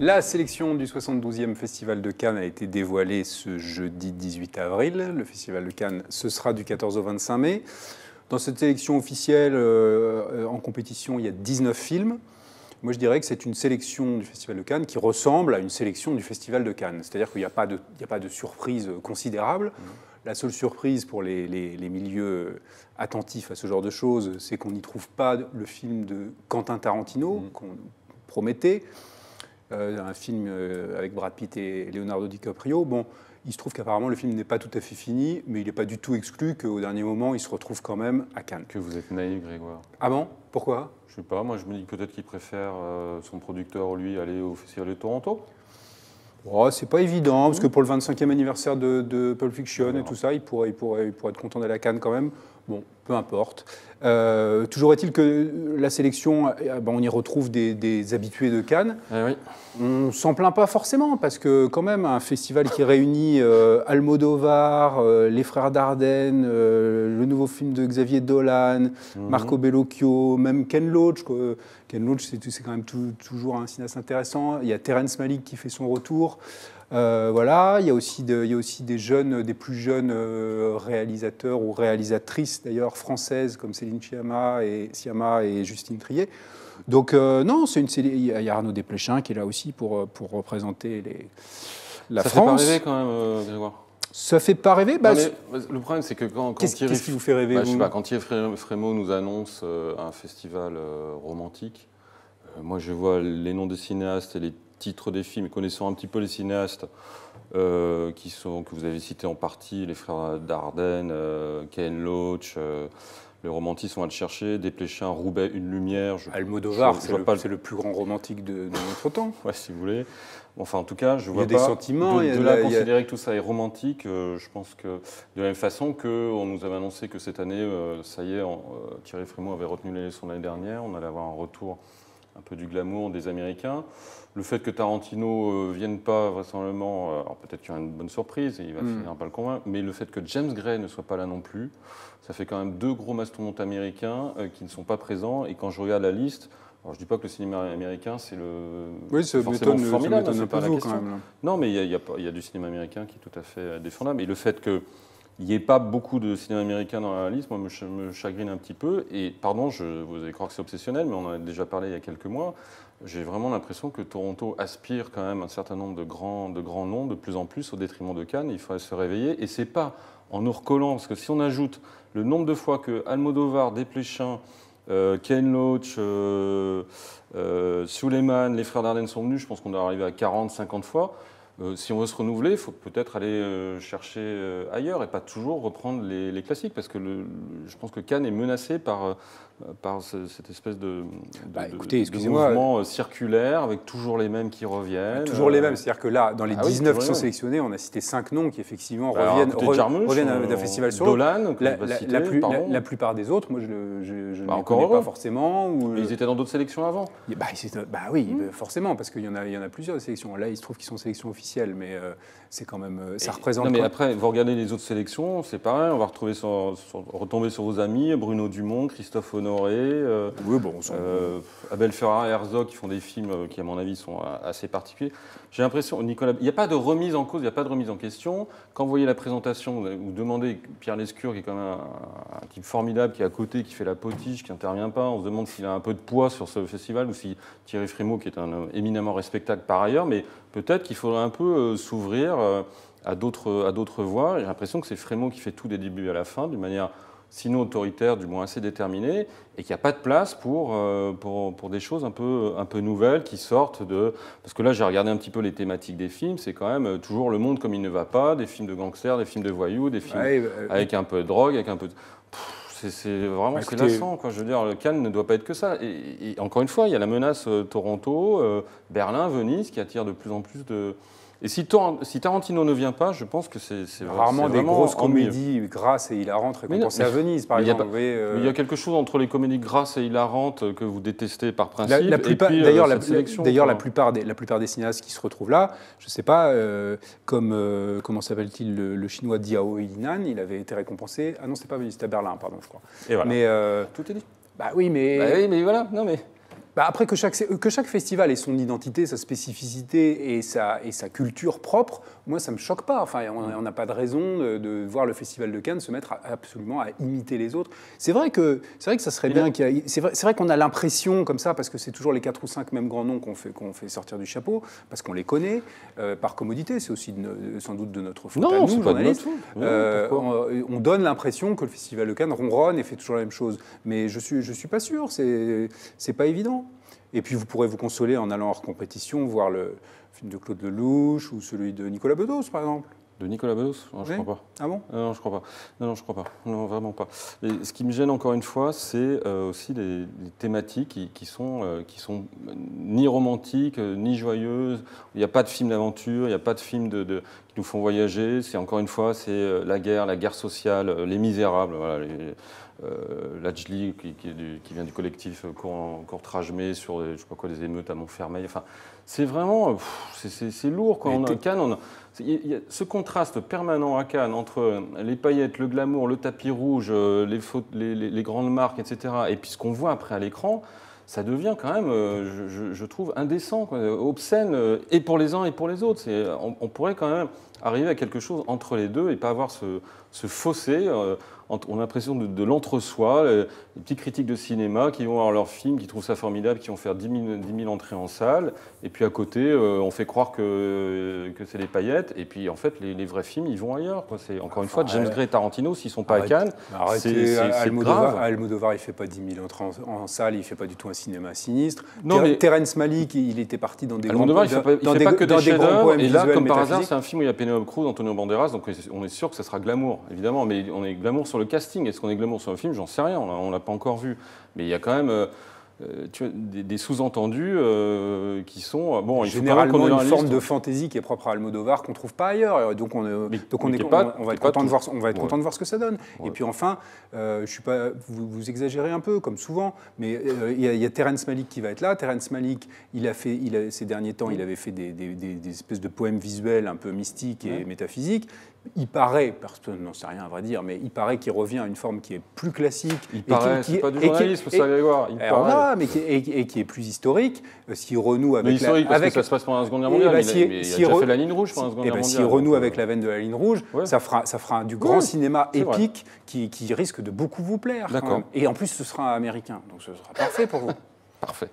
La sélection du 72e Festival de Cannes a été dévoilée ce jeudi 18 avril. Le Festival de Cannes, ce sera du 14 au 25 mai. Dans cette sélection officielle, en compétition, il y a 19 films. Moi, je dirais que c'est une sélection du Festival de Cannes qui ressemble à une sélection du Festival de Cannes. C'est-à-dire qu'il n'y a pas de surprise considérable. La seule surprise pour les milieux attentifs à ce genre de choses, c'est qu'on n'y trouve pas le film de Quentin Tarantino, qu'on promettait. Un film avec Brad Pitt et Leonardo DiCaprio. Bon, il se trouve qu'apparemment le film n'est pas tout à fait fini, mais il n'est pas du tout exclu qu'au dernier moment, il se retrouve quand même à Cannes. Que vous êtes naïf, Grégoire. Ah bon? Pourquoi? Je sais pas, moi je me dis peut-être qu'il préfère son producteur, lui, aller au Festival de Toronto. Oh, c'est pas évident, parce que pour le 25e anniversaire de Pulp Fiction et tout ça, il pourrait être content d'aller à Cannes quand même. Bon, peu importe. Toujours est-il que la sélection, on y retrouve des habitués de Cannes. Eh oui. On s'en plaint pas forcément, parce que quand même, un festival qui réunit Almodovar, les frères Dardenne, le nouveau film de Xavier Dolan, Marco Bellocchio, même Ken Loach. Ken Loach, c'est quand même toujours un cinéaste intéressant. Il y a Terrence Malick qui fait son retour. Voilà, il y a aussi des plus jeunes réalisateurs ou réalisatrices d'ailleurs françaises comme Céline Sciamma et Justine Triet. Donc non, il y a Arnaud Desplechin qui est là aussi pour représenter la France. Ça fait pas rêver quand même, Grégoire. Ça fait pas rêver. Non, mais le problème, c'est que quand Qu'est-ce qui vous fait rêver, je sais pas, quand Thierry Frémaux nous annonce un festival romantique, moi je vois les noms des cinéastes et les titres des films, connaissant un petit peu les cinéastes que vous avez cités en partie, les frères Dardenne, Ken Loach, le romantisme, on va le chercher, Desplechin, Roubaix, Une lumière. Almodovar, c'est le plus grand romantique de notre temps. Ouais, si vous voulez. Enfin, en tout cas, je vois pas. Il y a des sentiments. De là à considérer que tout ça est romantique, je pense que de la même façon qu'on nous avait annoncé que cette année, ça y est, Thierry Frémaux avait retenu les leçons l'année dernière, on allait avoir un retour un peu du glamour des Américains. Le fait que Tarantino ne vienne pas vraisemblablement, alors peut-être qu'il y aura une bonne surprise et il va finir par le convaincre, mais le fait que James Gray ne soit pas là non plus, ça fait quand même deux gros mastodontes américains qui ne sont pas présents. Et quand je regarde la liste, alors je ne dis pas que le cinéma américain c'est forcément formidable, c'est pas la question. Quand même, non, mais il y a du cinéma américain qui est tout à fait défendable. Et le fait que il n'y ait pas beaucoup de cinéma américain dans la liste, moi, me chagrine un petit peu. Et pardon, vous allez croire que c'est obsessionnel, mais on en a déjà parlé il y a quelques mois. J'ai vraiment l'impression que Toronto aspire quand même un certain nombre de grands noms, de plus en plus, au détriment de Cannes. Il faudrait se réveiller. Et c'est pas en nous recollant, parce que si on ajoute le nombre de fois que Almodovar, Desplechin, Ken Loach, Suleiman, les frères Dardenne sont venus, je pense qu'on doit arriver à 40, 50 fois. Si on veut se renouveler, il faut peut-être aller chercher ailleurs et pas toujours reprendre les classiques, parce que je pense que Cannes est menacé par cette espèce de mouvement circulaire avec toujours les mêmes qui reviennent. Toujours les mêmes, c'est-à-dire que là, dans les 19 qui sont sélectionnés, on a cité 5 noms qui effectivement reviennent d'un festival sur l'autre. Dolan, la plupart des autres, moi je ne les connais pas forcément. Mais ils étaient dans d'autres sélections avant. Oui, forcément, parce qu'il y en a plusieurs sélections. Là, il se trouve qu'ils sont sélections officielles, mais c'est quand même, ça représente. Non, mais après, vous regardez les autres sélections, c'est pareil, on va retomber sur vos amis, Bruno Dumont, Christophe Honoré, Abel Ferrara et Herzog, qui font des films qui, à mon avis, sont assez particuliers. J'ai l'impression, Nicolas, il n'y a pas de remise en cause, il n'y a pas de remise en question. Quand vous voyez la présentation, vous demandez Pierre Lescure, qui est quand même un type formidable, qui est à côté, qui fait la potiche, qui n'intervient pas. On se demande s'il a un peu de poids sur ce festival, ou si Thierry Frémaux, qui est un homme éminemment respectable par ailleurs, mais peut-être qu'il faudrait un peu s'ouvrir à d'autres voies. J'ai l'impression que c'est Frémaux qui fait tout des débuts à la fin, d'une manière sinon autoritaire, du moins assez déterminée, et qu'il n'y a pas de place pour des choses un peu nouvelles qui sortent de... Parce que là, j'ai regardé un petit peu les thématiques des films, c'est quand même toujours le monde comme il ne va pas, des films de gangsters, des films de voyous, des films avec un peu de drogue, avec un peu de... C'est vraiment lassant, quoi. Je veux dire, le Cannes ne doit pas être que ça. Et encore une fois, il y a la menace Toronto, Berlin, Venise, qui attire de plus en plus de... Et si Tarantino ne vient pas, je pense que c'est rarement des grosses comédies grasses et hilarantes récompensées à Venise, par exemple. Il y a quelque chose entre les comédies grasses et hilarantes que vous détestez par principe. D'ailleurs, la plupart des cinéastes qui se retrouvent là, je ne sais pas, comment s'appelle-t-il, le chinois Diao Yinan, il avait été récompensé. Ah non, c'était pas Venise, c'était à Berlin, pardon, je crois. Et voilà. Mais tout est dit. Oui, mais voilà. Non mais. Bah après, que chaque festival ait son identité, sa spécificité et sa culture propre, moi, ça ne me choque pas. Enfin, on n'a pas de raison de voir le Festival de Cannes se mettre absolument à imiter les autres. C'est vrai que ça serait bien qu'il y ait... C'est vrai qu'on a l'impression, comme ça, parce que c'est toujours les 4 ou 5 mêmes grands noms qu'on fait sortir du chapeau, parce qu'on les connaît, par commodité, c'est aussi sans doute de notre faute à nous, journalistes. On donne l'impression que le Festival de Cannes ronronne et fait toujours la même chose. Mais je suis pas sûr, c'est pas évident. Et puis vous pourrez vous consoler en allant hors compétition, voir le film de Claude Lelouch ou celui de Nicolas Bedos, par exemple. De Nicolas Bedos? Non, je crois pas. Ah bon? Non, je crois pas. Non, je crois pas. Non, vraiment pas. Et ce qui me gêne encore une fois, c'est aussi les thématiques qui sont ni romantiques, ni joyeuses. Il n'y a pas de film d'aventure, il n'y a pas de film qui nous font voyager. C'est encore une fois, c'est la guerre sociale, Les Misérables. Voilà, Lajli, qui vient du collectif Courtrajmé sur je sais pas quoi, les émeutes à Montfermeil. Enfin, c'est vraiment, c'est lourd quoi. On a Cannes, il y a ce contraste permanent à Cannes entre les paillettes, le glamour, le tapis rouge, les grandes marques, etc. Et puis ce qu'on voit après à l'écran, ça devient quand même, je trouve, indécent, quoi, obscène, et pour les uns et pour les autres. On pourrait quand même arriver à quelque chose entre les deux et pas avoir ce fossé. On a l'impression de l'entre-soi, les petits critiques de cinéma qui vont voir leur film, qui trouvent ça formidable, qui vont faire 10 000 entrées en salle, et puis à côté, on fait croire que c'est les paillettes, et puis en fait, les vrais films, ils vont ailleurs, quoi. Encore une fois, James Gray et Tarantino, s'ils ne sont pas à Cannes, c'est grave. Almodovar, il ne fait pas 10 000 entrées en salle, il ne fait pas du tout un cinéma sinistre. Non, mais Terrence Malick, il était parti dans des Almodovar, il ne fait pas que des chefs-d'œuvre, et là, comme par hasard, c'est un un film où il y a Penélope Cruz, Antonio Banderas, donc on est sûr que ça sera glamour, évidemment, mais on est glamour sur le casting. Est-ce qu'on est glamour sur le film? J'en sais rien, on ne l'a pas encore vu. Mais il y a quand même des sous-entendus qui sont... Bon, généralement, une forme de fantaisie qui est propre à Almodovar qu'on ne trouve pas ailleurs. Donc on va être content de voir ce que ça donne. Ouais. Et puis enfin, je suis pas, vous exagérez un peu, comme souvent, mais il y a Terrence Malick qui va être là. Terrence Malick, ces derniers temps, il avait fait des espèces de poèmes visuels un peu mystiques et métaphysiques. Il paraît, personne n'en sait rien à vrai dire, mais il paraît qu'il revient à une forme qui est plus classique. Il paraît, c'est pas du journalisme, ça, Grégoire. Et qui est plus historique, s'il renoue avec... Mais historique, parce que ça se passe pendant la Seconde Guerre mondiale, mais il a déjà fait la ligne rouge pendant la Seconde Guerre mondiale. S'il renoue avec la veine de la ligne rouge, ça fera du grand cinéma épique qui risque de beaucoup vous plaire. D'accord. Et en plus, ce sera américain, donc ce sera parfait pour vous. Parfait.